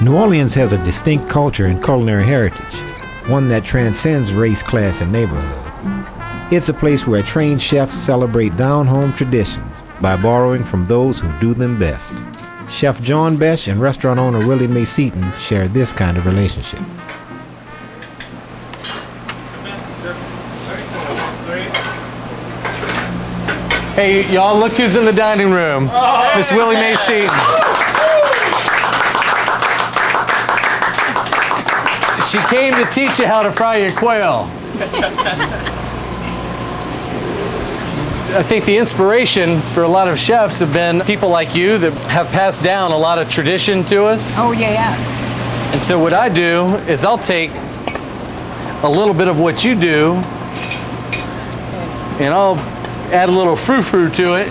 New Orleans has a distinct culture and culinary heritage, one that transcends race, class, and neighborhood. It's a place where trained chefs celebrate down-home traditions by borrowing from those who do them best. Chef John Besh and restaurant owner Willie Mae Seaton share this kind of relationship. Hey, y'all, look who's in the dining room. Miss Willie Mae Seaton. She came to teach you how to fry your quail. I think the inspiration for a lot of chefs have been people like you that have passed down a lot of tradition to us. Oh, yeah. And so what I do is I'll take a little bit of what you do and I'll add a little frou-frou to it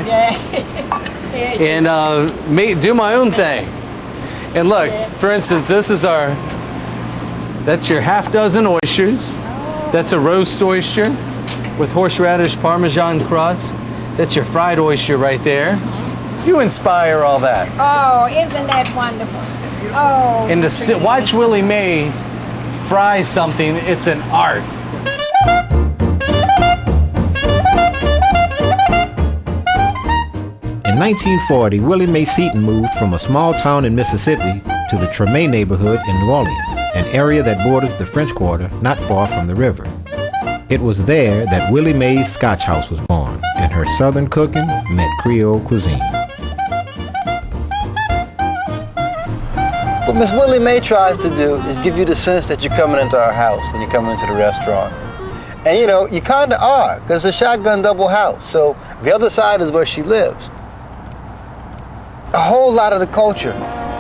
and do my own thing. And look, for instance, this is that's your half dozen oysters. That's a roast oyster with horseradish Parmesan crust. That's your fried oyster right there. You inspire all that. Oh, isn't that wonderful? Oh. And to watch Willie Mae fry something, it's an art. In 1940, Willie Mae Seaton moved from a small town in Mississippi to the Treme neighborhood in New Orleans, an area that borders the French Quarter not far from the river. It was there that Willie Mae's Scotch House was born, and her Southern cooking met Creole cuisine. What Miss Willie Mae tries to do is give you the sense that you're coming into our house when you come into the restaurant. And you know, you kind of are, because it's a shotgun double house, so the other side is where she lives. A whole lot of the culture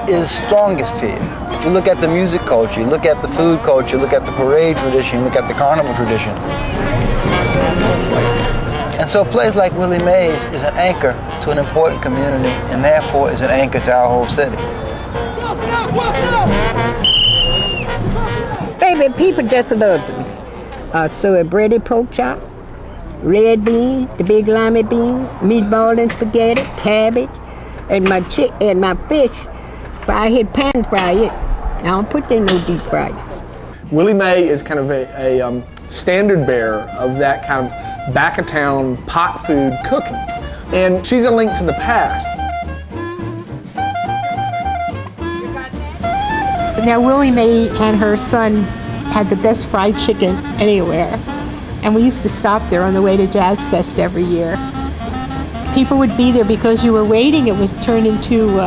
is strongest here. If you look at the music culture, you look at the food culture, look at the parade tradition, look at the carnival tradition. And so a place like Willie Mae's is an anchor to an important community and therefore is an anchor to our whole city. Baby, people just love me. So a breaded pork chop, red bean, the big lima bean, meatball and spaghetti, cabbage, and my fish. If I hit pan fry it, I don't put in no deep fry. Willie Mae is kind of a standard bearer of that kind of back-of-town pot food cooking. And she's a link to the past. Now, Willie Mae and her son had the best fried chicken anywhere. And we used to stop there on the way to Jazz Fest every year. People would be there because you were waiting. It was turned into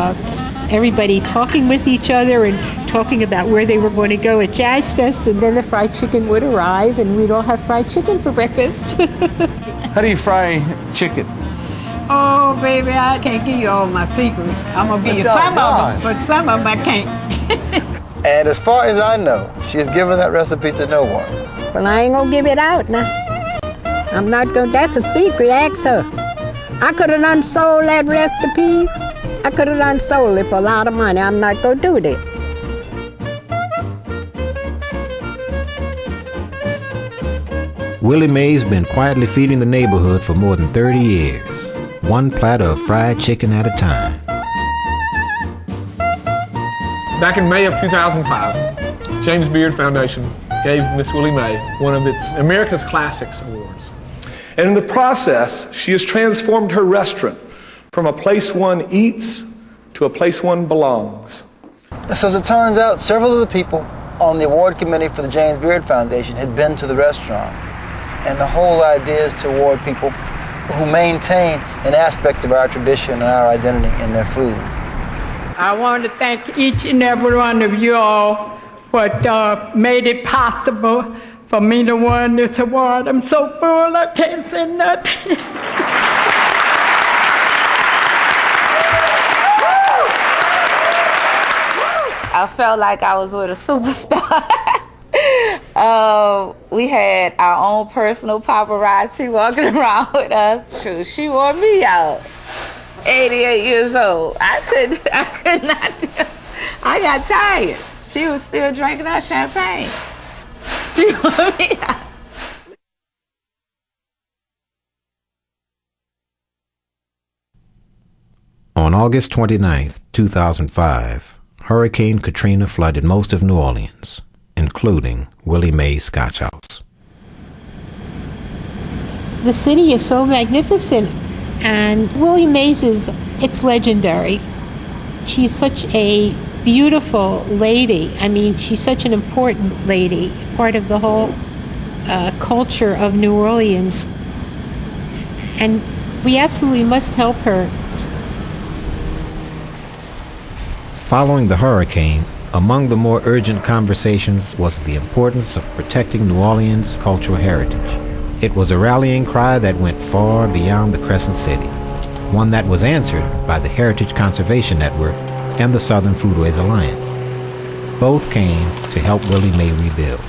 everybody talking with each other and talking about where they were going to go at Jazz Fest, and then the fried chicken would arrive and we'd all have fried chicken for breakfast. How do you fry chicken? Oh, baby, I can't give you all my secrets. I'm going to give you some of them, but some of them I can't. And as far as I know, she has given that recipe to no one. Well, I ain't going to give it out now. I'm not going to, that's a secret, ask her. I could have unsold that recipe. I could have unsold it for a lot of money. I'm not going to do that. Willie Mae's been quietly feeding the neighborhood for more than 30 years, one platter of fried chicken at a time. Back in May of 2005, James Beard Foundation gave Miss Willie Mae one of its America's Classics Awards. And in the process, she has transformed her restaurant from a place one eats to a place one belongs. So as it turns out, several of the people on the award committee for the James Beard Foundation had been to the restaurant. And the whole idea is to award people who maintain an aspect of our tradition and our identity in their food. I want to thank each and every one of you all what made it possible for me to win this award. I'm so full, I can't say nothing. I felt like I was with a superstar. We had our own personal paparazzi walking around with us. She wore me out. 88 years old. I could not do it. I got tired. She was still drinking our champagne. She wore me out. On August 29th, 2005, Hurricane Katrina flooded most of New Orleans, including Willie Mae's Scotch house. The city is so magnificent, and Willie Mae's it's legendary. She's such a beautiful lady. I mean, she's such an important lady, part of the whole culture of New Orleans. And we absolutely must help her. Following the hurricane, among the more urgent conversations was the importance of protecting New Orleans' cultural heritage. It was a rallying cry that went far beyond the Crescent City, one that was answered by the Heritage Conservation Network and the Southern Foodways Alliance. Both came to help Willie Mae rebuild.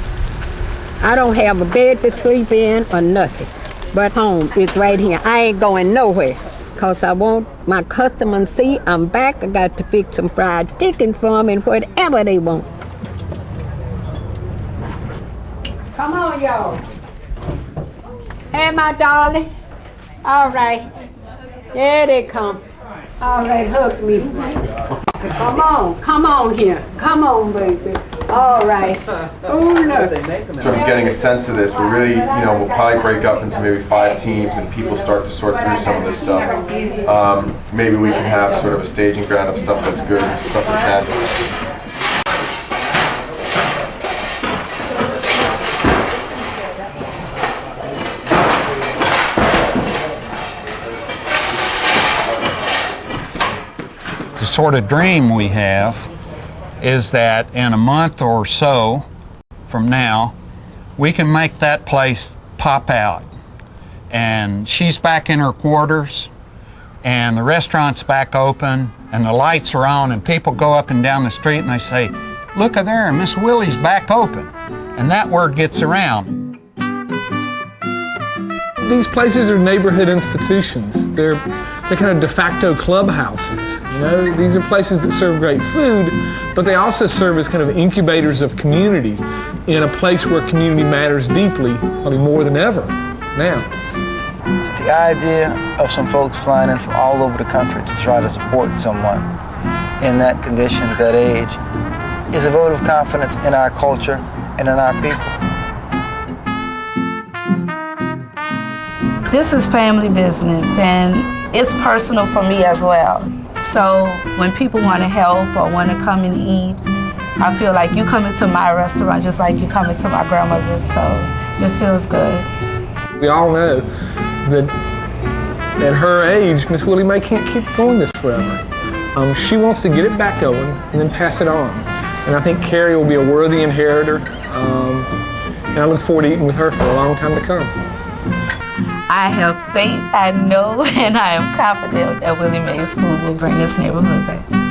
I don't have a bed to sleep in or nothing, but home is right here. I ain't going nowhere, because I want my customers to see I'm back. I got to fix some fried chicken for them and whatever they want. Come on, y'all. Hey, my darling. All right. There they come. All right, hug me. Come on here. Come on, baby. All right. Oh, look. Sort of getting a sense of this, we really, we'll probably break up into maybe 5 teams and people start to sort through some of this stuff. Maybe we can have sort of a staging ground of stuff that's good and stuff that's bad. The sort of dream we have is that in a month or so from now, we can make that place pop out. And she's back in her quarters, and the restaurant's back open, and the lights are on, and people go up and down the street and they say, "Look at there, Miss Willie's back open." And that word gets around. These places are neighborhood institutions. They're kind of de facto clubhouses. These are places that serve great food, but they also serve as kind of incubators of community in a place where community matters deeply, probably more than ever now. The idea of some folks flying in from all over the country to try to support someone in that condition, that age, is a vote of confidence in our culture and in our people. This is family business, and it's personal for me as well. So when people want to help or want to come and eat, I feel like you come into my restaurant just like you come into my grandmother's, so it feels good. We all know that at her age, Miss Willie Mae can't keep going this forever. She wants to get it back going and then pass it on. And I think Carrie will be a worthy inheritor, and I look forward to eating with her for a long time to come. I have faith, I know, and I am confident that Willie Mae's food will bring this neighborhood back.